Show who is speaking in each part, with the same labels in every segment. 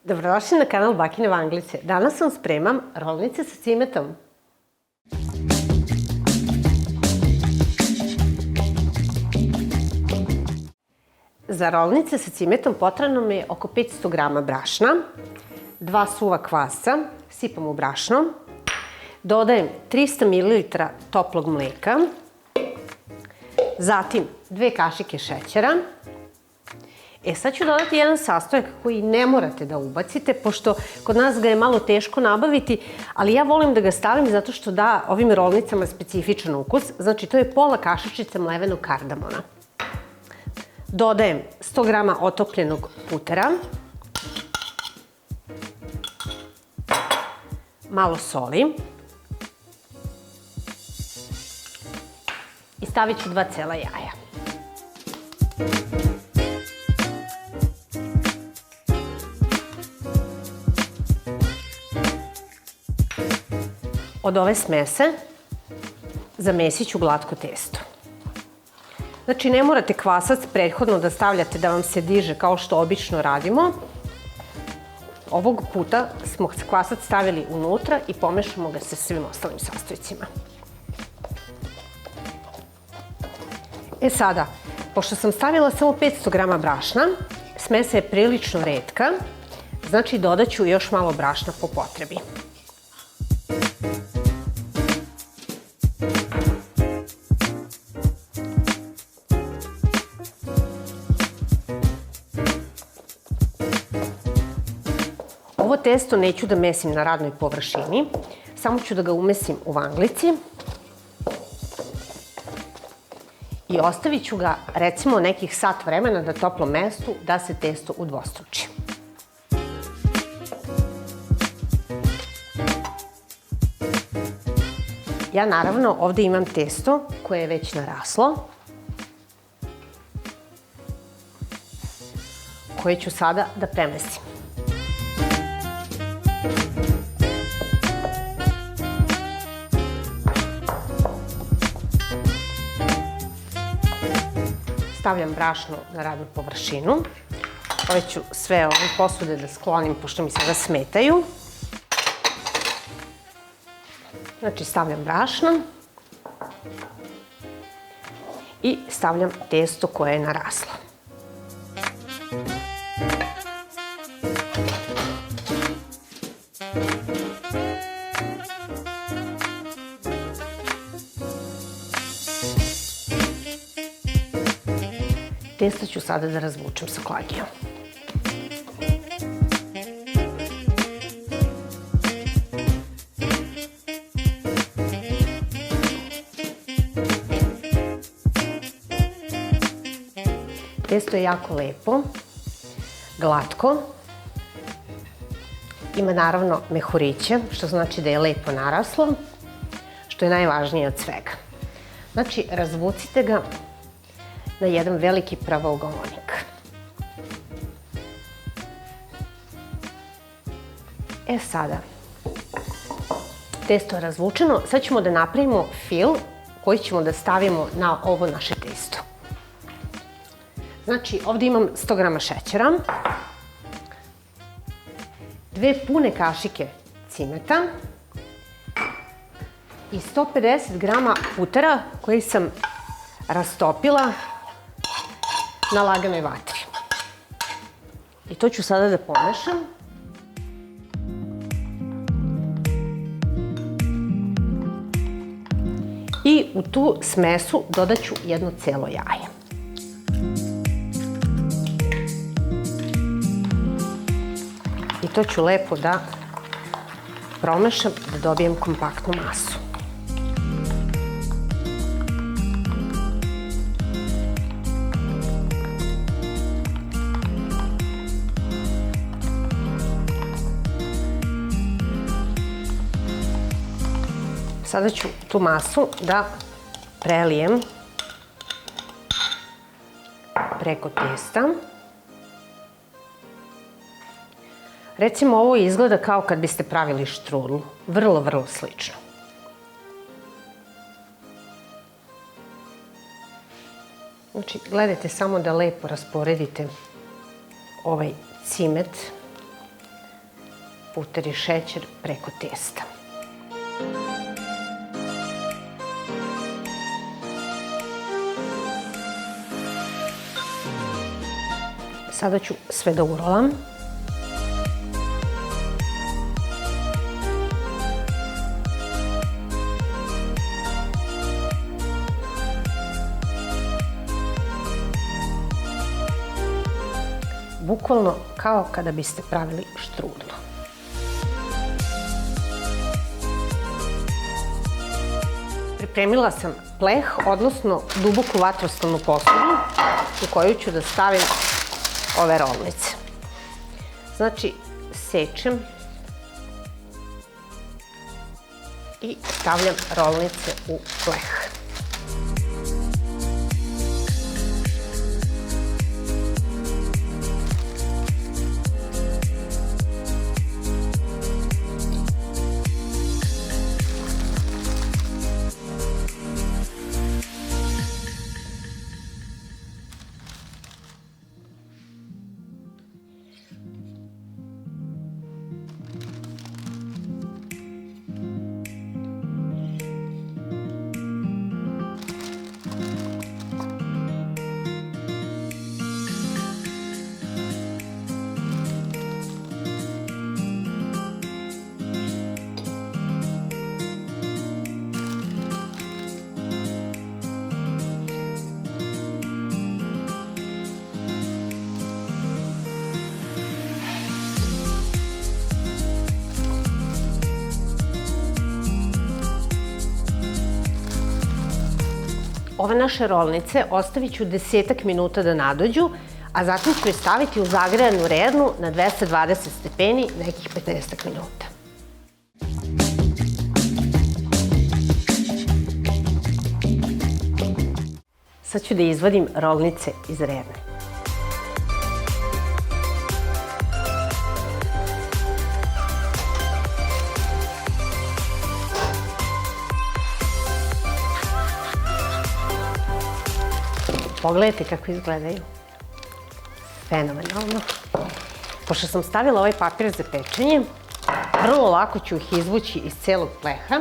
Speaker 1: Dobrodošli na kanal Bakine Vanglice. Danas vam spremam rolnice sa cimetom. Za rolnice sa cimetom potrebno mi je oko 500 grama brašna, 2 suva kvasca, sipam u brašno, dodajem 300 ml toplog mleka, zatim 2 kašike šećera. Sad ću dodati jedan sastojak koji ne morate da ubacite, pošto kod nas ga je malo teško nabaviti, ali ja volim da ga stavim zato što da ovim rolnicama specifičan ukus. Znači, to je pola kašičice mlevenog kardamona. Dodajem 100 grama otopljenog putera, malo soli i stavit ću 2 cela jaja. Od ove smese zamesit ću glatko testo. Znači, ne morate kvasac prethodno da stavljate da vam se diže kao što obično radimo. Ovog puta smo kvasac stavili unutra i pomešamo ga sa svim ostalim sastojcima. Sada, pošto sam stavila samo 500 grama brašna, smesa je prilično retka, znači dodat ću još malo brašna po potrebi. Ovo testo neću da mesim na radnoj površini, samo ću da ga umesim u vanglici i ostavit ću ga recimo nekih sat vremena na toplom mestu da se testo udvostruči. Ja naravno ovde imam testo koje je već naraslo, koje ću sada da premesim. Stavljam brašno na radnu površinu. Ove ću sve ove posude da sklonim, pošto mi sada smetaju. Znači, stavljam brašno i stavljam testo koje je naraslo. Testo ću sada da razvučem sa klagijom. Testo je jako lepo, glatko, ima naravno mehuriće, što znači da je lepo naraslo, što je najvažnije od svega. Znači, razvucite ga na jedan veliki pravougolnik. Sada, testo je razvučeno, sad ćemo da napravimo fil koji ćemo da stavimo na ovo naše testo. Znači, ovde imam 100 grama šećera, 2 pune kašike cimeta i 150 grama putera koji sam rastopila na laganoj vatri. I to ću sada da pomešam. I u tu smesu dodat ću 1 celo jaje. I to ću lepo da promešam da dobijem kompaktnu masu. Sada ću tu masu da prelijem preko testa. Recimo, ovo izgleda kao kad biste pravili štrudl. Vrlo, vrlo slično. Znači, gledajte samo da lepo rasporedite ovaj cimet puter i šećer preko testa. Sada ću sve da urolam. Bukvalno kao kada biste pravili štrudlu. Pripremila sam pleh, odnosno duboku vatrostalnu posudu u koju ću da stavim ove rolnice. Znači, sečem i stavljam rolnice u pleh. Ove naše rolnice ostavit ću 10 minuta da nadođu, a zatim ću je staviti u zagrejanu rernu na 220 stepeni nekih 15 minuta. Sad ću da izvadim rolnice iz rerne. Pogledajte kako izgledaju. Fenomenalno. Pošto sam stavila ovaj papir za pečenje, vrlo lako ću ih izvući iz celog pleha.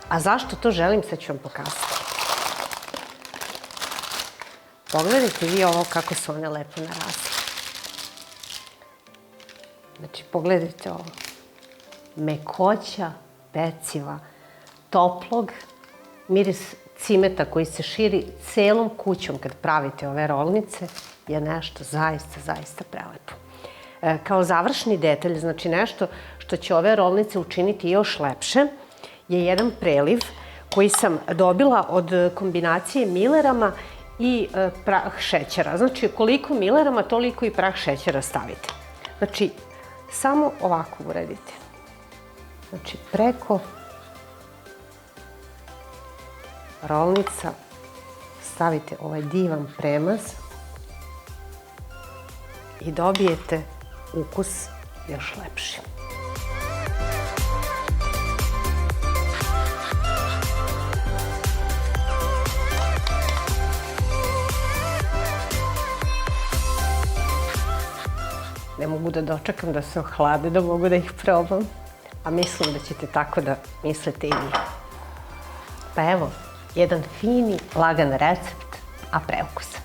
Speaker 1: A zašto to želim, sad ću vam pokazati. Pogledajte vi ovo kako su one lepo narasle. Znači, pogledajte ovo. Mekoća peciva, toplog, miris cimeta koji se širi celom kućom kad pravite ove rolnice je nešto zaista prelepo. Kao završni detalj, znači nešto što će ove rolnice učiniti još lepše, je jedan preliv koji sam dobila od kombinacije milerama i prah šećera. Znači, koliko milerama, toliko i prah šećera stavite. Znači, samo ovako uradite. Znači, preko rolnica stavite ovaj divan premaz i dobijete ukus još lepši. Ne mogu da dočekam da se ohlade, da mogu da ih probam, a mislim da ćete tako da mislite i vi. Pa evo, jedan fini, lagan recept, a preukusan.